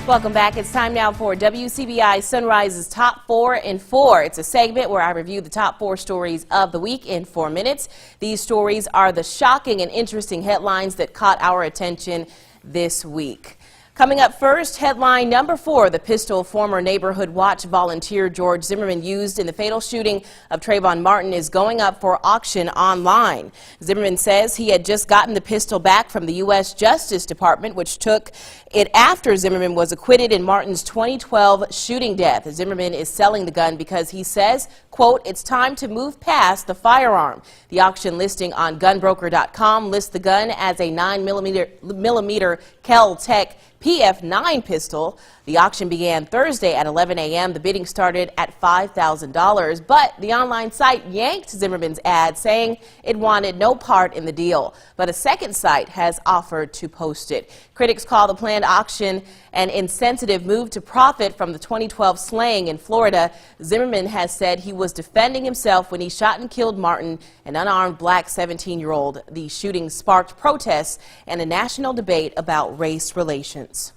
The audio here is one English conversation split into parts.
Welcome back. It's time now for WCBI Sunrise's Top 4 in 4. It's a segment where I review the top 4 stories of the week in 4 minutes. These stories are the shocking and interesting headlines that caught our attention this week. Coming up first, headline number 4, the pistol former Neighborhood Watch volunteer George Zimmerman used in the fatal shooting of Trayvon Martin is going up for auction online. Zimmerman says he had just gotten the pistol back from the U.S. Justice Department, which took it after Zimmerman was acquitted in Martin's 2012 shooting death. Zimmerman is selling the gun because he says, quote, "It's time to move past the firearm." The auction listing on gunbroker.com lists the gun as a 9mm Kel-Tec PF9 pistol. The auction began Thursday at 11 a.m. The bidding started at $5,000, but the online site yanked Zimmerman's ad, saying it wanted no part in the deal. But a second site has offered to post it. Critics call the planned auction an insensitive move to profit from the 2012 slaying in Florida. Zimmerman has said he was defending himself when he shot and killed Martin, an unarmed black 17-year-old. The shooting sparked protests and a national debate about race relations.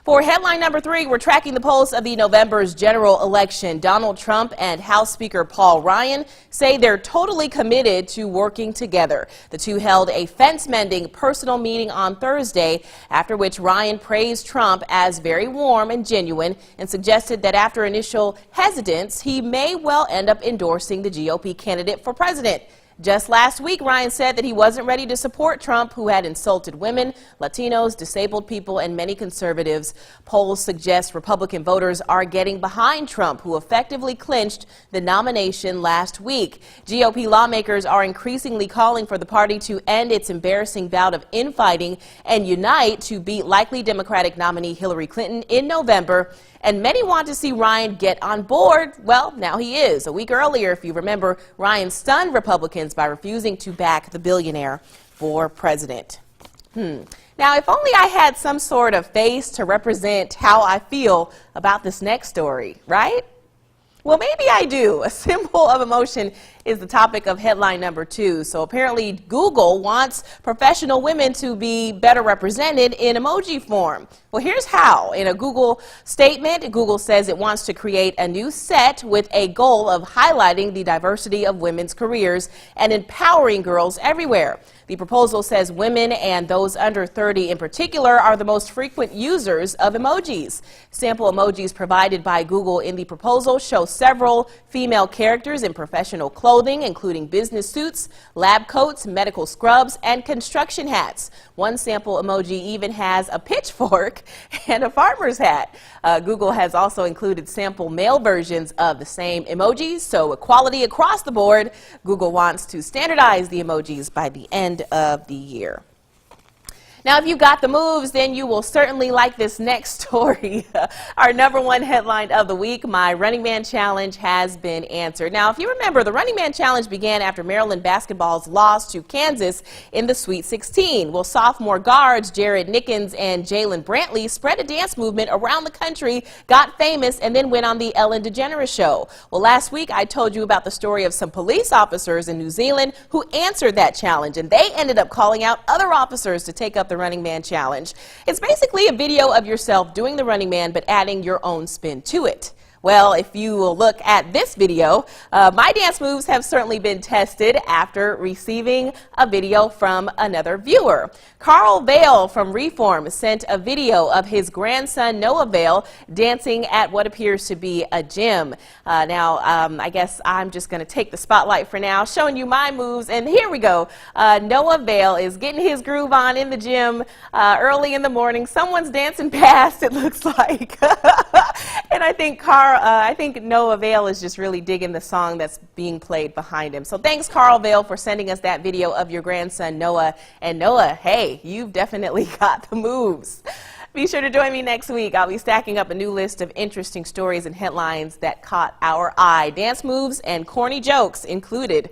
For headline number 3, we're tracking the polls of the November's general election. Donald Trump and House Speaker Paul Ryan say they're totally committed to working together. The two held a fence-mending personal meeting on Thursday, after which Ryan praised Trump as very warm and genuine and suggested that after initial hesitance, he may well end up endorsing the GOP candidate for president. Just last week, Ryan said that he wasn't ready to support Trump, who had insulted women, Latinos, disabled people, and many conservatives. Polls suggest Republican voters are getting behind Trump, who effectively clinched the nomination last week. GOP lawmakers are increasingly calling for the party to end its embarrassing bout of infighting and unite to beat likely Democratic nominee Hillary Clinton in November. And many want to see Ryan get on board. Well, now he is. A week earlier, if you remember, Ryan stunned Republicans by refusing to back the billionaire for president. Now, if only I had some sort of face to represent how I feel about this next story, right? Well, maybe I do. A symbol of emotion is the topic of headline number 2. So apparently Google wants professional women to be better represented in emoji form. Well, here's how. In a Google statement, Google says it wants to create a new set with a goal of highlighting the diversity of women's careers and empowering girls everywhere. The proposal says women and those under 30 in particular are the most frequent users of emojis. Sample emojis provided by Google in the proposal show several female characters in professional clothing, including business suits, lab coats, medical scrubs, and construction hats. One sample emoji even has a pitchfork and a farmer's hat. Google has also included sample male versions of the same emojis, so equality across the board. Google wants to standardize the emojis by the end of the year. Now, if you got the moves, then you will certainly like this next story. Our number 1 headline of the week, my Running Man Challenge has been answered. Now, if you remember, the Running Man Challenge began after Maryland basketball's loss to Kansas in the Sweet 16. Well, sophomore guards Jared Nickens and Jalen Brantley spread a dance movement around the country, got famous, and then went on the Ellen DeGeneres show. Well, last week I told you about the story of some police officers in New Zealand who answered that challenge, and they ended up calling out other officers to take up the Running Man Challenge. It's basically a video of yourself doing the Running Man, but adding your own spin to it. Well, if you will look at this video, my dance moves have certainly been tested after receiving a video from another viewer. Carl Vale from Reform sent a video of his grandson Noah Vale dancing at what appears to be a gym. I guess I'm just going to take the spotlight for now, showing you my moves, and here we go. Noah Vale is getting his groove on in the gym early in the morning. Someone's dancing past, it looks like. And I think Noah Vale is just really digging the song that's being played behind him. So thanks, Carl Vale, for sending us that video of your grandson, Noah. And Noah, hey, you've definitely got the moves. Be sure to join me next week. I'll be stacking up a new list of interesting stories and headlines that caught our eye. Dance moves and corny jokes included.